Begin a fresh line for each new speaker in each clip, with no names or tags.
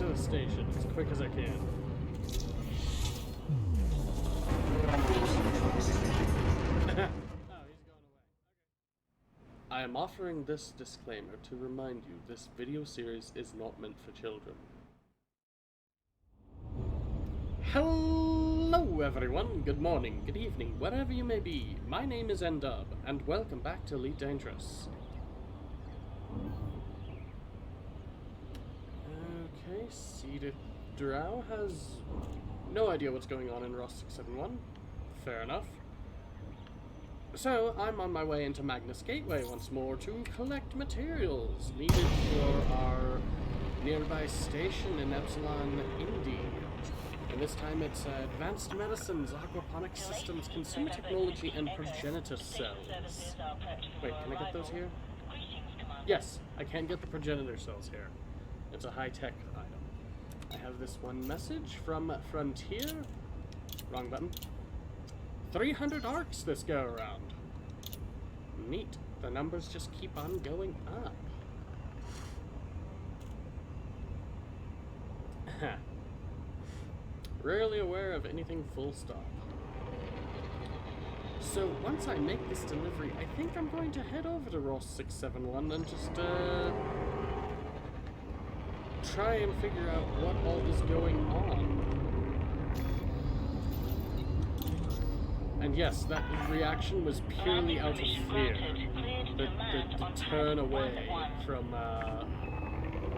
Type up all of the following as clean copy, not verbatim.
to the station as quick as I can. I am offering this disclaimer to remind you this video series is not meant for children. Hello everyone, good morning, good evening, wherever you may be. My name is Ndub, and welcome back to Elite Dangerous. Okay, Cedar Drow has no idea what's going on in Ross 671. Fair enough. So, I'm on my way into Magnus Gateway once more to collect materials needed for our nearby station in Epsilon Indi. And this time it's advanced medicines, aquaponics systems, consumer technology, and progenitor cells. Wait, can I get those here? Yes, I can get the progenitor cells here. It's a high-tech item. I have this one message from Frontier. Wrong button. 300 arcs this go-around. Neat. The numbers just keep on going up. Rarely aware of anything full stop. So once I make this delivery, I think I'm going to head over to Ross 671 and just try and figure out what all is going on. And yes, that reaction was purely out of fear. The turn away from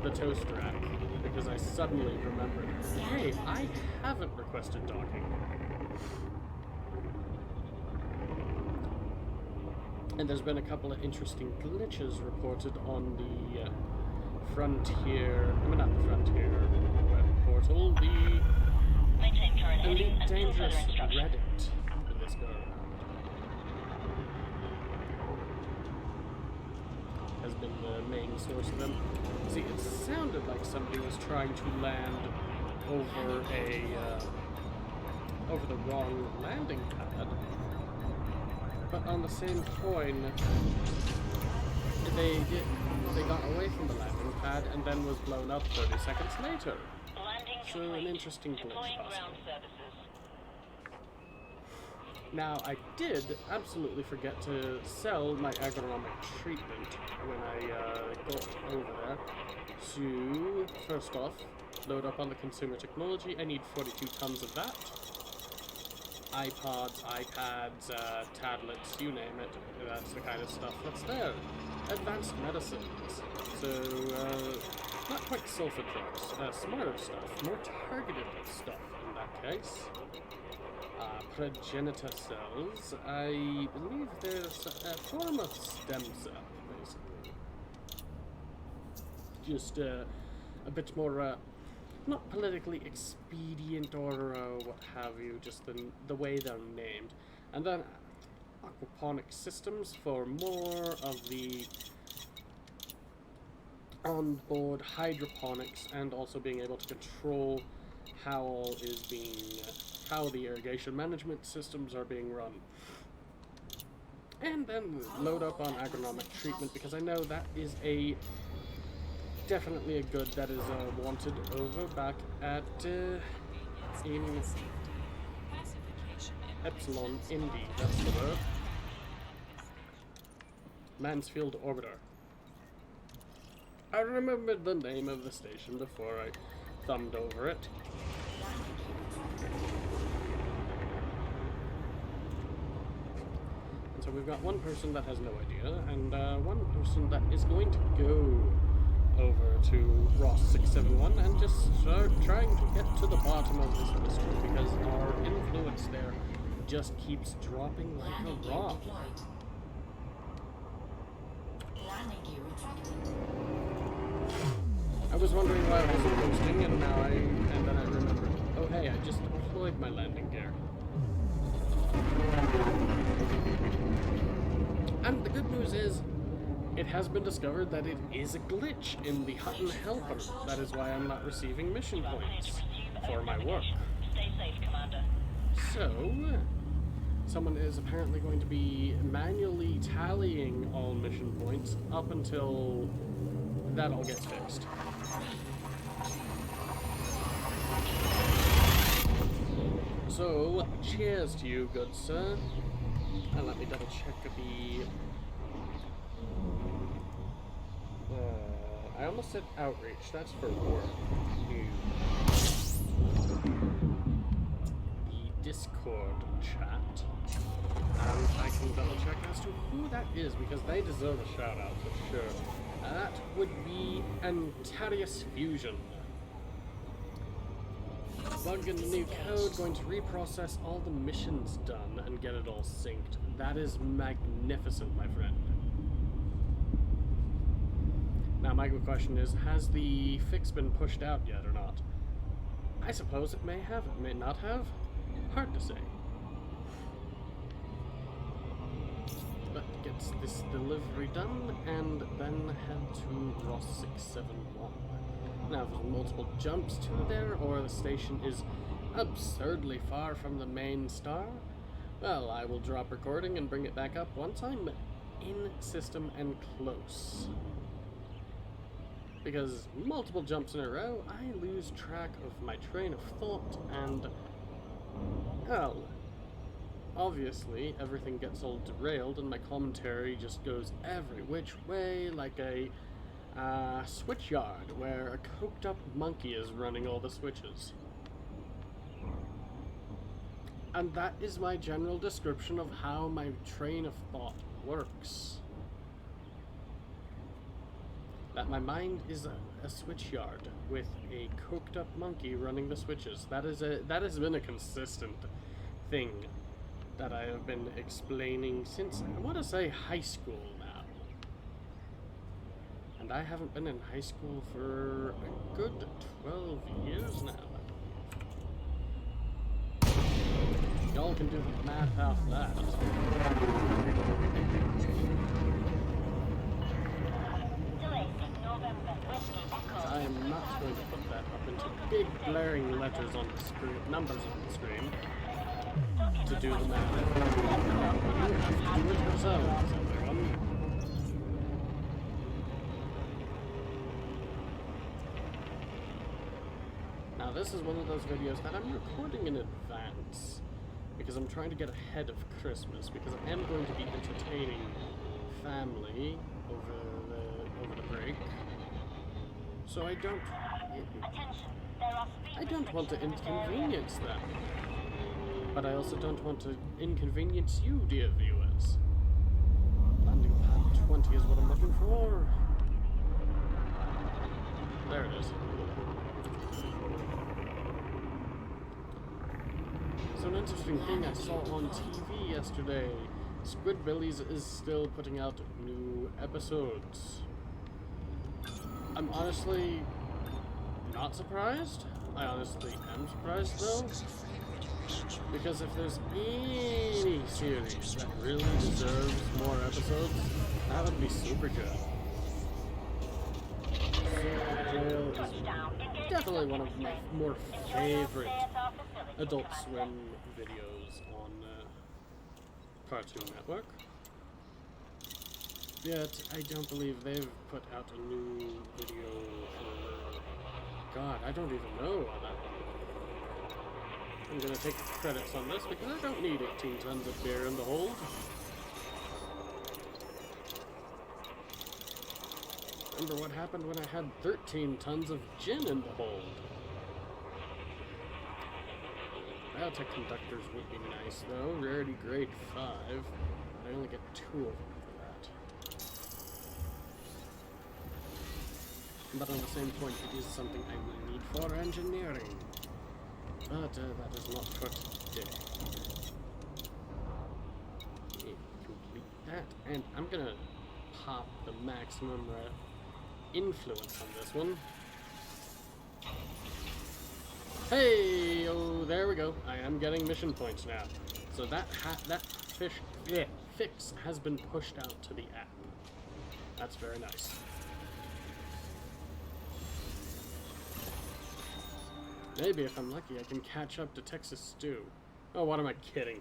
the toast rack, because I suddenly remembered, hey, I haven't requested docking. And there's been a couple of interesting glitches reported on the Frontier, I mean not the Frontier web portal, the Elite Dangerous Reddit. This go around has been the main source of them. See, it sounded like somebody was trying to land over over the wrong landing pad, but on the same coin, they got away from the landing pad and then was blown up 30 seconds later. So an interesting glitch possible. Now, I did absolutely forget to sell my agronomic treatment when I got over there. So, first off, load up on the consumer technology. I need 42 tons of that. iPods, iPads, tablets, you name it. That's the kind of stuff that's there. Advanced medicines. So, not quite sulfur drugs. Smarter stuff. More targeted stuff in that case. Progenitor cells, I believe there's a form of stem cell, basically. Just a bit more, not politically expedient or what have you, just the way they're named. And then aquaponic systems for more of the onboard hydroponics, and also being able to control how all is being how the irrigation management systems are being run. And then load up on agronomic treatment, because I know that is definitely a good that is wanted over back at in Epsilon Indi, that's the word. Mansfield Orbiter. I remembered the name of the station before I thumbed over it. So we've got one person that has no idea, and one person that is going to go over to Ross 671 and just start trying to get to the bottom of this mystery, because our influence there just keeps dropping like a rock. I was wondering why I wasn't posting, and then I remembered. Oh hey, I just deployed my landing gear. And the good news is, it has been discovered that it is a glitch in the Hutton helper. That is why I'm not receiving mission points for my work.
Stay safe, Commander.
So, someone is apparently going to be manually tallying all mission points up until that all gets fixed. So, cheers to you, good sir. And let me double check the... I almost said outreach. That's for work. The Discord chat. And I can double check as to who that is, because they deserve a shout out for sure. That would be Antarius Fusion. Bug in the new code, going to reprocess all the missions done and get it all synced. That is magnificent, my friend. Now, my question is, has the fix been pushed out yet or not? I suppose it may have, it may not have. Hard to say. But gets this delivery done, and then head to Ross 671. Now, if there's multiple jumps to there, or the station is absurdly far from the main star, well, I will drop recording and bring it back up once I'm in system and close. Because multiple jumps in a row, I lose track of my train of thought, and, well, obviously everything gets all derailed and my commentary just goes every which way like a switch yard where a coked up monkey is running all the switches. And that is my general description of how my train of thought works. That my mind is a switch yard with a coked up monkey running the switches. That has been a consistent thing that I have been explaining since, I want to say, high school now. And I haven't been in high school for a good 12 years now. Y'all can do the math off that. I am not going to put that up into big blaring letters on the screen, numbers on the screen, to do the math. You have to do it yourselves, everyone. Now this is one of those videos that I'm recording in advance, because I'm trying to get ahead of Christmas, because I am going to be entertaining family over the break. So I don't want to inconvenience them. But I also don't want to inconvenience you, dear viewers. Landing pad 20 is what I'm looking for. There it is. So an interesting thing I saw on TV yesterday. Squidbillies is still putting out new episodes. I'm honestly not surprised. I honestly am surprised though. Because if there's any series that really deserves more episodes, that would be Superjail. Superjail is definitely one of my more favorite Adult Swim videos on Cartoon Network. Yet, I don't believe they've put out a new video for... God, I don't even know on that one. I'm gonna take the credits on this because I don't need 18 tons of beer in the hold. Remember what happened when I had 13 tons of gin in the hold? Biotech conductors would be nice though. Rarity grade 5. I only get 2 of them. But on the same point, it is something I will need for engineering. But that is not for today. Complete that, and I'm gonna pop the maximum influence on this one. Hey, oh, there we go. I am getting mission points now. So that fix has been pushed out to the app. That's very nice. Maybe if I'm lucky, I can catch up to Texas Stew. Oh, what am I kidding?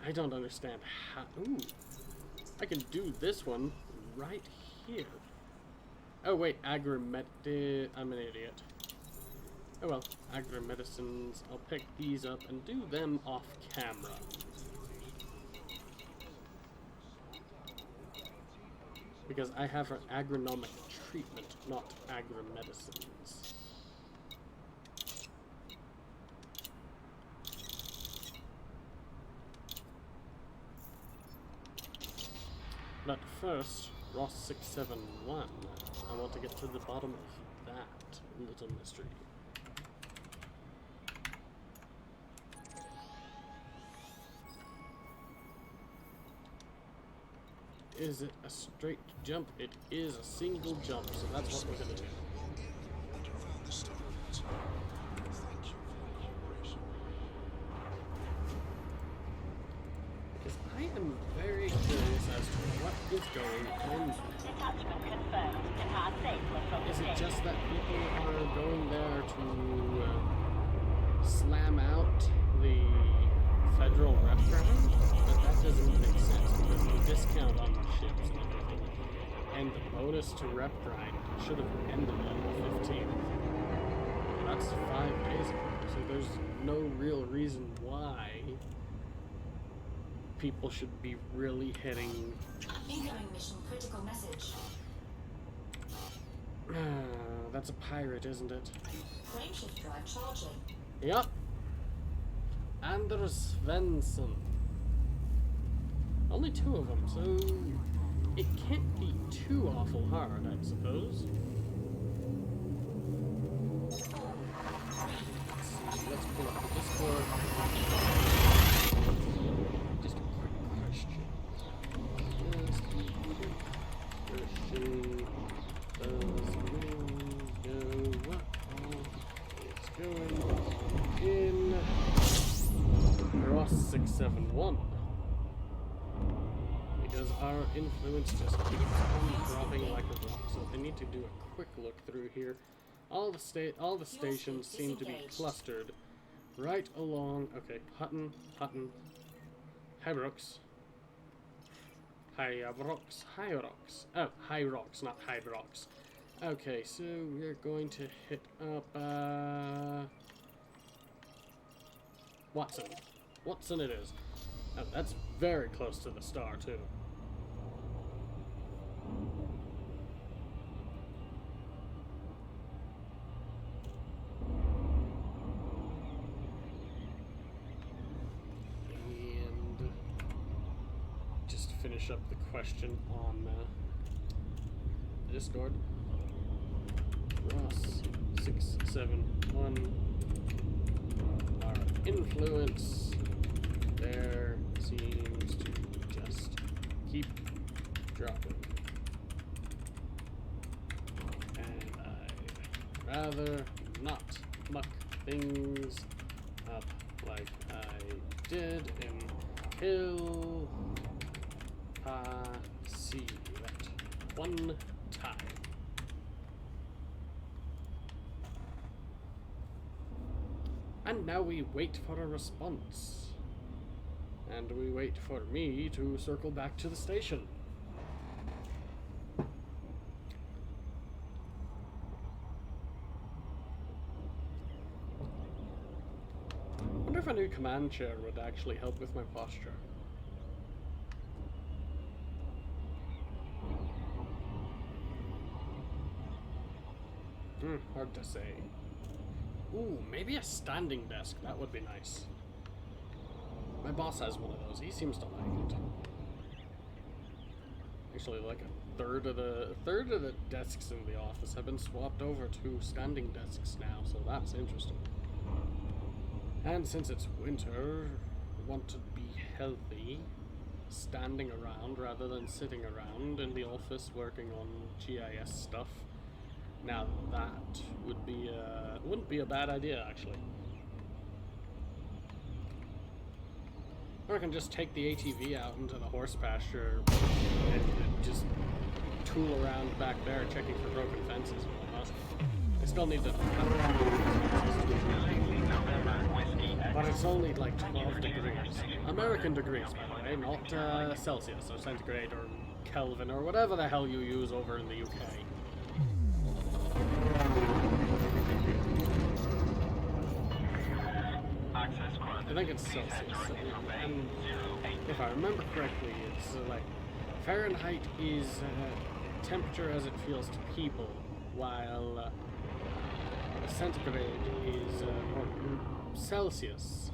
I don't understand how... Ooh. I can do this one right here. Oh, wait. I'm an idiot. Oh well, agri-medicines. I'll pick these up and do them off camera. Because I have an agronomic treatment, not agri-medicines. But first, Ross 671. I want to get to the bottom of that little mystery. Is it a straight jump? It is a single jump, so that's what we're gonna do. Because I am very curious as to what is going on.
Detachment confirmed. Depart safely from the
Is it
station.
just that people are going there to slam out the federal rep ground? But that doesn't make sense because the discount on the ships and everything and the bonus to rep grind should have ended on the 15th. That's 5 days ago, so there's no real reason why people should be really hitting.
Incoming mission critical message.
That's a pirate, isn't it?
Frameshift drive charging.
Yup. Anders Svensson. Only 2 of them, so it can't be too awful hard, I suppose. Let's pull up the Discord. Just a quick question. Does wind go what it's going in Ross 671? Because our influence just keeps on dropping like a rock. So I need to do a quick look through here. All the stations seem to be clustered right along. Okay, Hutton, Hyrox. Oh, Hyrox, not Hybrox. Okay, so we're going to hit up Watson it is. Oh, that's very close to the star too. And just to finish up the question on Discord. Ross 671. Our influence there seems to just keep dropping. And I'd rather not muck things up like I did until I see that one time. And now we wait for a response. And we wait for me to circle back to the station. I wonder if a new command chair would actually help with my posture. Hard to say. Ooh, maybe a standing desk. That would be nice. My boss has one of those. He seems to like it. Actually, like a third of the desks in the office have been swapped over to standing desks now, so that's interesting. And since it's winter, I want to be healthy, standing around rather than sitting around in the office working on GIS stuff. Now that wouldn't be a bad idea, actually. Or I can just take the ATV out into the horse pasture and just tool around back there checking for broken fences and whatnot. I still need to... But it's only like 12 degrees. American degrees, by the way, not Celsius or centigrade or Kelvin or whatever the hell you use over in the UK. I think it's Celsius. And if I remember correctly, it's like Fahrenheit is temperature as it feels to people, while centigrade is, or Celsius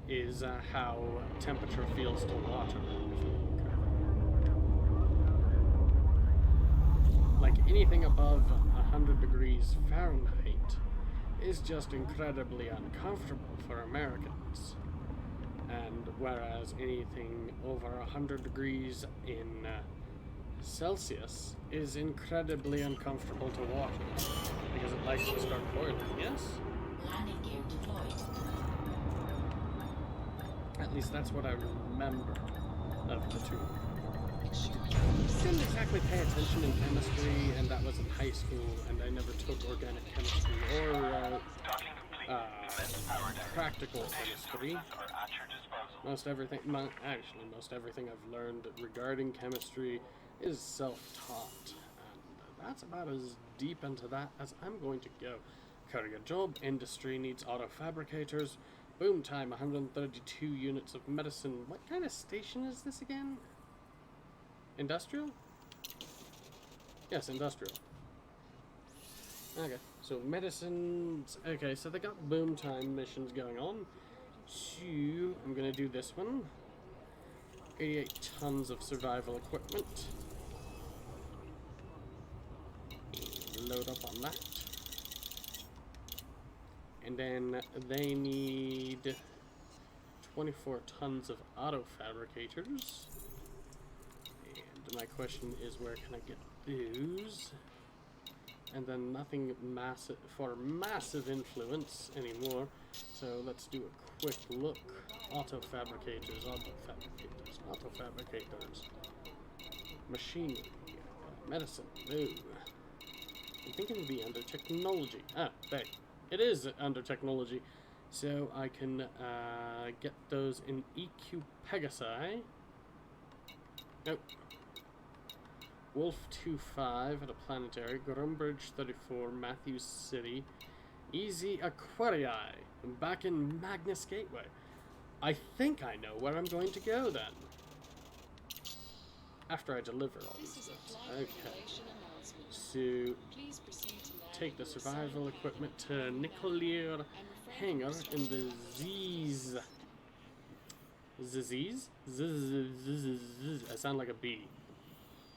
is how temperature feels to water. Like anything above 100 degrees Fahrenheit is just incredibly uncomfortable for Americans. And whereas anything over 100 degrees in Celsius is incredibly uncomfortable to water because it likes to start boiling, yes?
Landing gear deployed.
At least that's what I remember of the two. Didn't exactly pay attention in chemistry, and that was in high school, and I never took organic chemistry or practical chemistry. Most everything I've learned regarding chemistry is self-taught, and that's about as deep into that as I'm going to go. Career job, industry needs auto fabricators, boom time 132 units of medicine. What kind of station is this again? Industrial? Yes, industrial. Okay, so medicines. Okay, so they got boom time missions going on. So I'm gonna do this one. 88 tons of survival equipment. Load up on that. And then they need 24 tons of auto fabricators. And my question is, where can I get those? And then nothing massive for massive influence anymore. So let's do a quick look. Auto fabricators. Machinery. Medicine. No. I think it would be under technology. Ah, there. It is under technology. So I can get those in EQ Pegasi. Nope. Wolf 25 at a planetary. Grumbridge 34. Matthews City. Easy Aquarii. I'm back in Magnus Gateway. I think I know where I'm going to go then. After I deliver all these things. Okay. So, take the survival equipment to Nicolier Hangar in the Z's. Z's? I sound like a bee.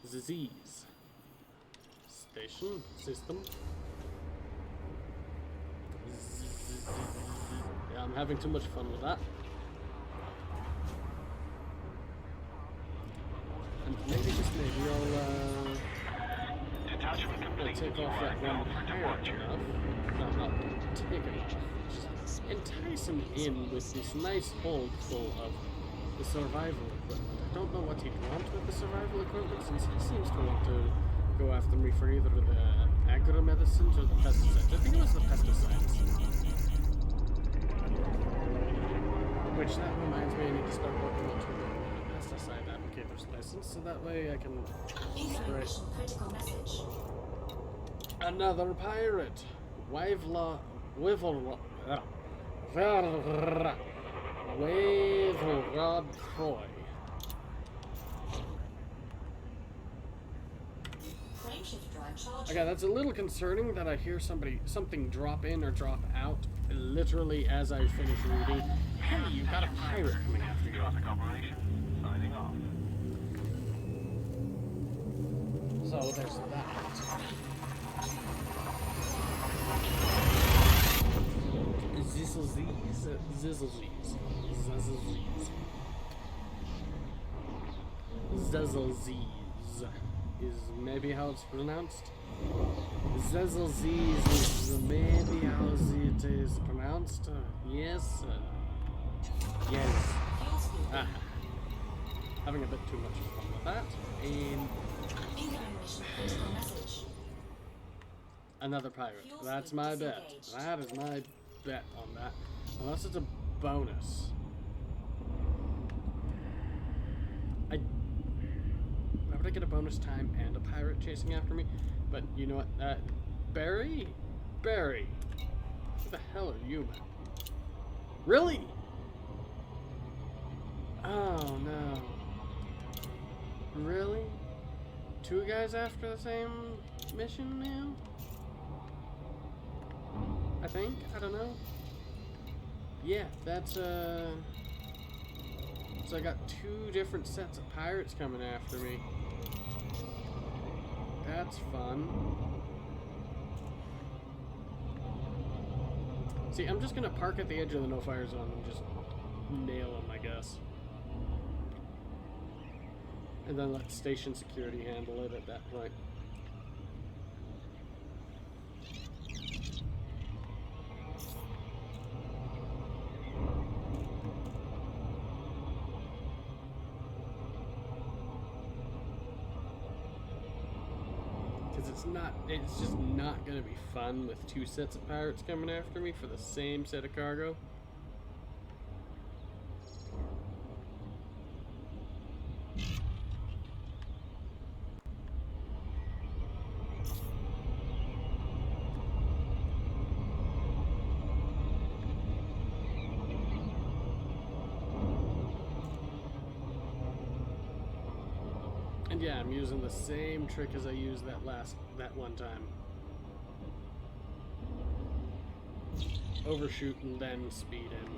Z's. Station. System. Yeah, I'm having too much fun with that. And maybe, just maybe, I'll take off that one pirate enough. No, not take it off. Just entice him in with this nice hold full of the survival equipment. I don't know what he'd want with the survival equipment, since he seems to want to go after me for either the agro-medicines or the pesticides. I think it was the pesticides. Which, that reminds me, I need to start working on the pesticide applicator's license, so that way I can spray.
Critical message.
Another pirate! Wavelrod Croy.
Frameshift drive charging.
Okay, that's a little concerning that I hear something drop in or drop out literally as I finish reading. Hey, you got a pirate coming after you. So there's that. Zezelzies is maybe how it's pronounced. Zezelzies is maybe how it is pronounced. Yes. Yes. Ah. Having a bit too much fun with that. And another pirate. That's my bet. That is my bet on that. Unless it's a bonus. Why would I get a bonus time and a pirate chasing after me? But you know what? Barry? Barry. Who the hell are you, man? Really? Oh no. Really? Two guys after the same mission now? I think? I don't know. Yeah, that's so I got two different sets of pirates coming after me. That's fun. See, I'm just gonna park at the edge of the no-fire zone and just nail them, I guess. And then let station security handle it at that point. Because it's just not gonna be fun with two sets of pirates coming after me for the same set of cargo. And yeah, I'm using the same trick as I used that one time. Overshoot and then speed in.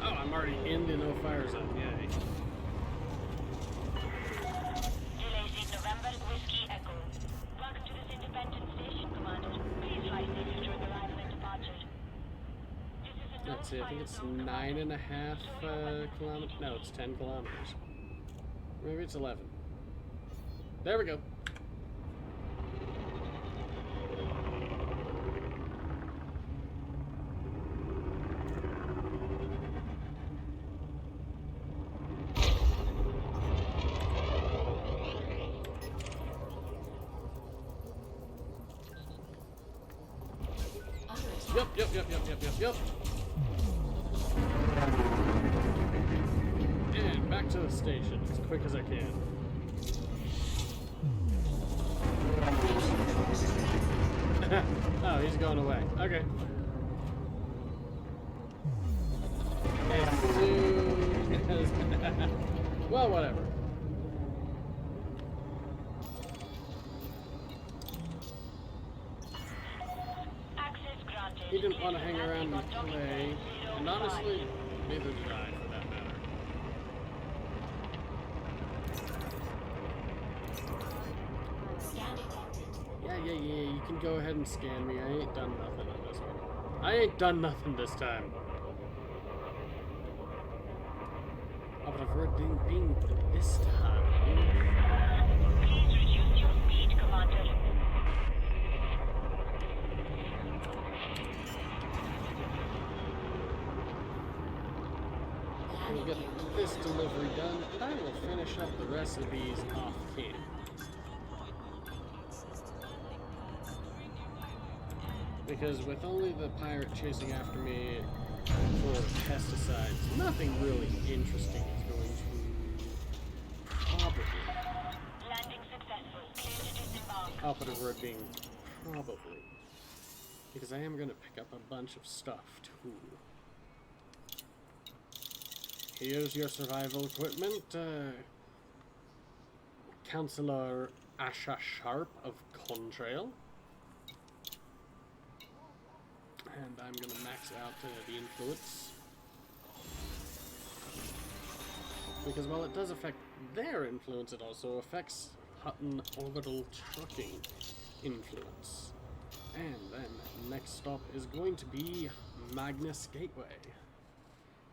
Oh, I'm already in the no fire zone, yay.
Delayed November Whiskey Echo. Welcome to this independent station, Commander. Please fly safely during arrival and departure.
Let's see, I think it's 9.5 kilometers. No, it's 10 kilometers. Maybe it's 11. There we go. Yep. And back to the station as quick as I can. Oh, he's going away. Okay. As soon as... well, whatever. He didn't want to hang around and play, and honestly, neither did I, for that matter.
Scan detected.
Yeah, you can go ahead and scan me. I ain't done nothing on this one. I ain't done nothing this time. Oh, but I've heard being this time.
Please reduce your speed, Commander.
We'll get this delivery done, and I will finish up the rest of these off camp. Because with only the pirate chasing after me for pesticides, nothing really interesting is going to probably.
Landing successful. Clear to disembark.
I'll put a word being probably. Because I am going to pick up a bunch of stuff too. Here's your survival equipment. Counselor Asha Sharp of Contrail. And I'm going to max out the influence. Because while it does affect their influence, it also affects Hutton Orbital Trucking influence. And then next stop is going to be Magnus Gateway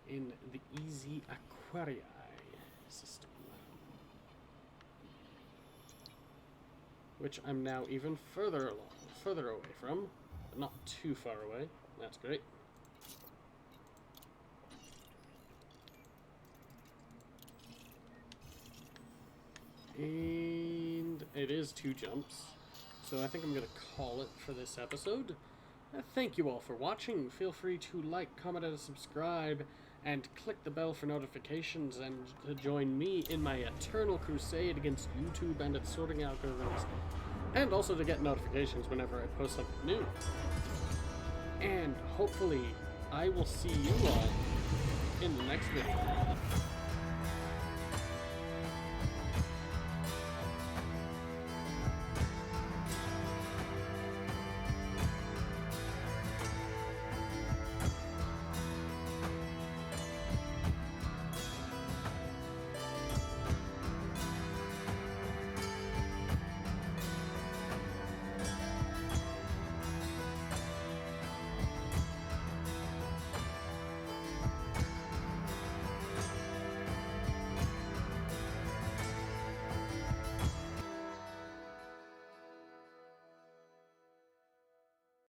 in the Easy Aquarii system, which I'm now even further away from, but not too far away. That's great. And it is 2 jumps, so I think I'm going to call it for this episode. Thank you all for watching. Feel free to like, comment, and subscribe, and click the bell for notifications, and to join me in my eternal crusade against YouTube and its sorting algorithms. and also to get notifications whenever I post something new. And hopefully, I will see you all in the next video.